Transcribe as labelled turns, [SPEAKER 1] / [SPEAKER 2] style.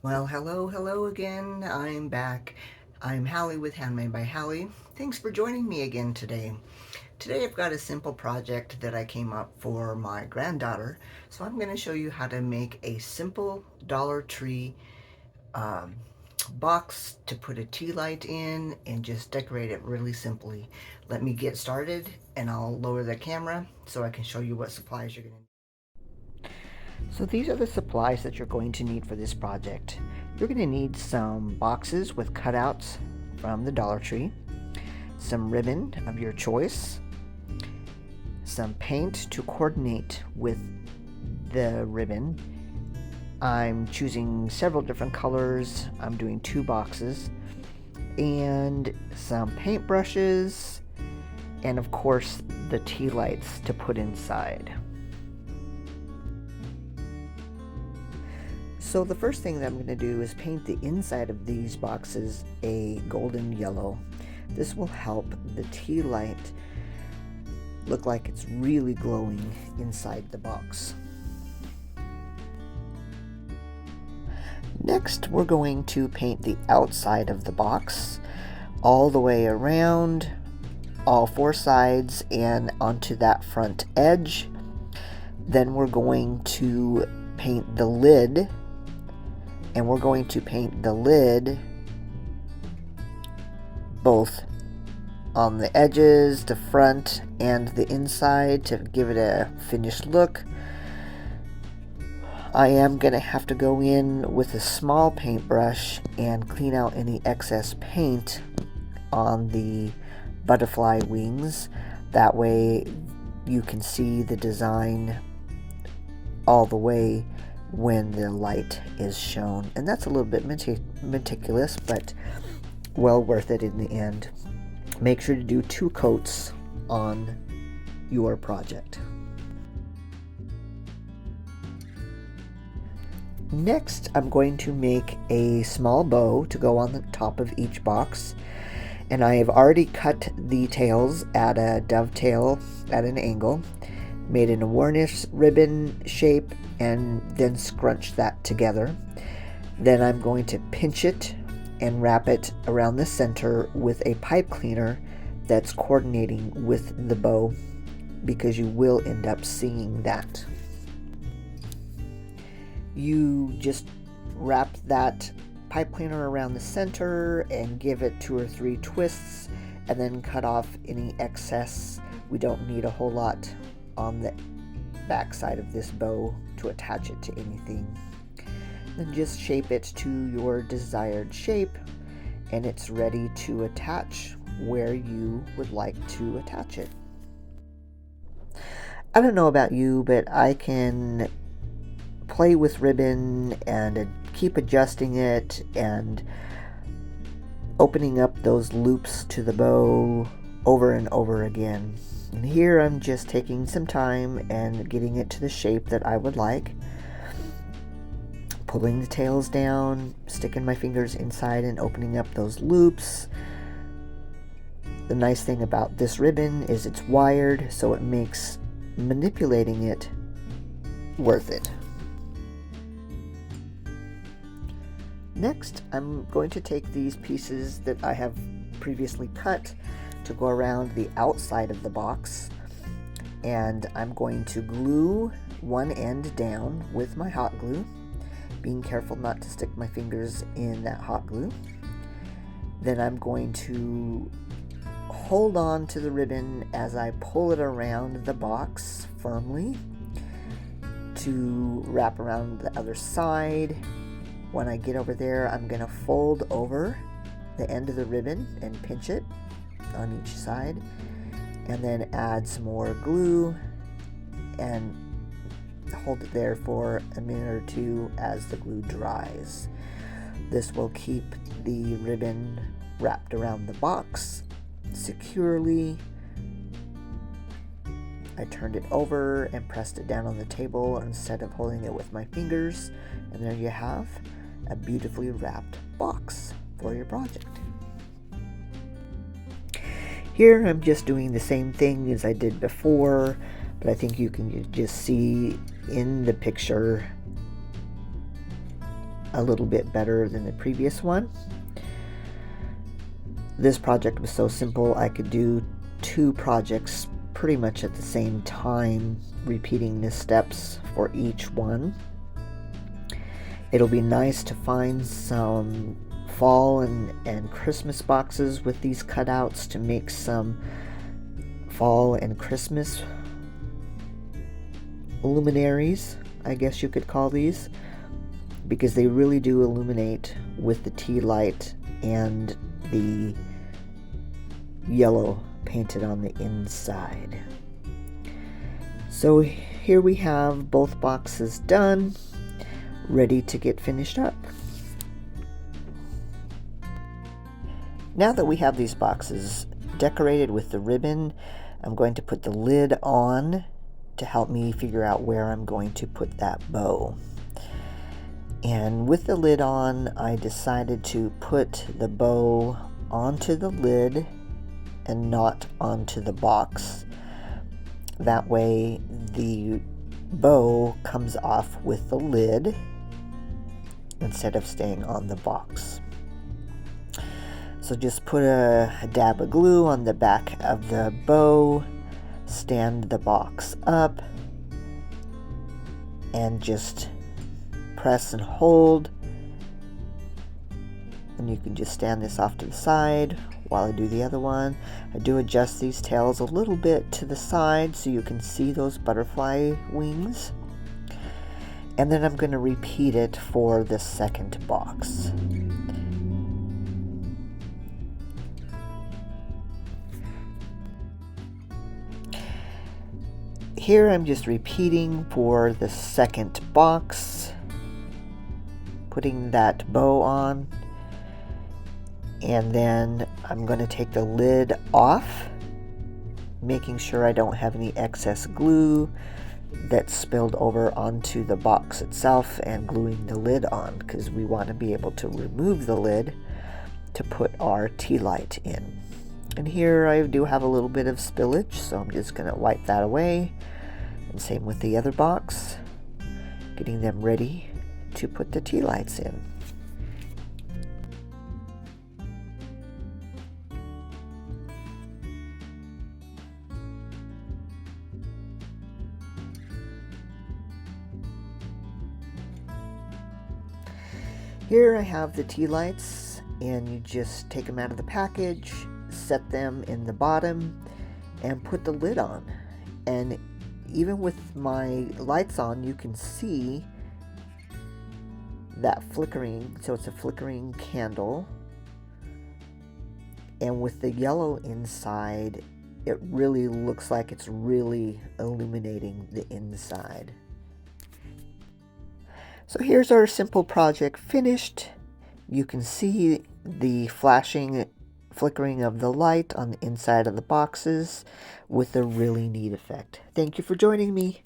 [SPEAKER 1] Well, hello again. I'm back. I'm Hallie with Handmade by Hallie. Thanks for joining me again today. Today I've got a simple project that I came up for my granddaughter. So I'm going to show you how to make a simple Dollar Tree um, box to put a tea light in and just decorate it really simply. Let me get started and I'll lower the camera so I can show you what supplies you're going to need. So these are the supplies that you're going to need for this project. You're going to need some boxes with cutouts from the Dollar Tree, some ribbon of your choice, some paint to coordinate with the ribbon. I'm choosing several different colors. I'm doing 2 boxes, and some paint brushes, and of course the tea lights to put inside. So the first thing that I'm going to do is paint the inside of these boxes a golden yellow. This will help the tea light look like it's really glowing inside the box. Next, we're going to paint the outside of the box all the way around, all 4 sides, and onto that front edge. Then we're going to paint the lid, and we're going to paint the lid both on the edges, the front, and the inside to give it a finished look. I am going to have to go in with a small paintbrush and clean out any excess paint on the butterfly wings. That way you can see the design all the way when the light is shown. And that's a little bit meticulous, but well worth it in the end. Make sure to do 2 coats on your project. Next, I'm going to make a small bow to go on the top of each box. And I have already cut the tails at a dovetail at an angle, made an awareness ribbon shape, and then scrunch that together. Then I'm going to pinch it and wrap it around the center with a pipe cleaner that's coordinating with the bow, because you will end up seeing that. You just wrap that pipe cleaner around the center and give it 2 or 3 twists, and then cut off any excess. We don't need a whole lot on the back side of this bow to attach it to anything. Then just shape it to your desired shape, and it's ready to attach where you would like to attach it. I don't know about you, but I can play with ribbon and keep adjusting it and opening up those loops to the bow over and over again. And here I'm just taking some time and getting it to the shape that I would like. Pulling the tails down, sticking my fingers inside and opening up those loops. The nice thing about this ribbon is it's wired, so it makes manipulating it worth it. Next, I'm going to take these pieces that I have previously cut to go around the outside of the box, and I'm going to glue one end down with my hot glue, being careful not to stick my fingers in that hot glue. Then I'm going to hold on to the ribbon as I pull it around the box firmly to wrap around the other side. When I get over there, I'm going to fold over the end of the ribbon and pinch it on each side, and then add some more glue and hold it there for a minute or 2 as the glue dries. This will keep the ribbon wrapped around the box securely. I turned it over and pressed it down on the table instead of holding it with my fingers, and there you have a beautifully wrapped box for your project. Here I'm just doing the same thing as I did before, but I think you can just see in the picture a little bit better than the previous one. This project was so simple I could do 2 projects pretty much at the same time, repeating the steps for each one. It'll be nice to find some fall and Christmas boxes with these cutouts to make some fall and Christmas luminaries, I guess you could call these, because they really do illuminate with the tea light and the yellow painted on the inside. So here we have both boxes done, ready to get finished up. Now that we have these boxes decorated with the ribbon, I'm going to put the lid on to help me figure out where I'm going to put that bow. And with the lid on, I decided to put the bow onto the lid and not onto the box. That way the bow comes off with the lid instead of staying on the box. So just put a dab of glue on the back of the bow, stand the box up, and just press and hold. And you can just stand this off to the side while I do the other one. I do adjust these tails a little bit to the side so you can see those butterfly wings. And then I'm going to repeat it for the second box. Here I'm just repeating for the second box, putting that bow on, and then I'm going to take the lid off, making sure I don't have any excess glue that's spilled over onto the box itself, and gluing the lid on, because we want to be able to remove the lid to put our tea light in. And here I do have a little bit of spillage, so I'm just going to wipe that away. And same with the other box, getting them ready to put the tea lights in. Here I have the tea lights, and you just take them out of the package, set them in the bottom, and put the lid on. And even with my lights on, you can see that flickering, so it's a flickering candle. And with the yellow inside, it really looks like it's really illuminating the inside. So here's our simple project finished. You can see the flickering of the light on the inside of the boxes with a really neat effect. Thank you for joining me.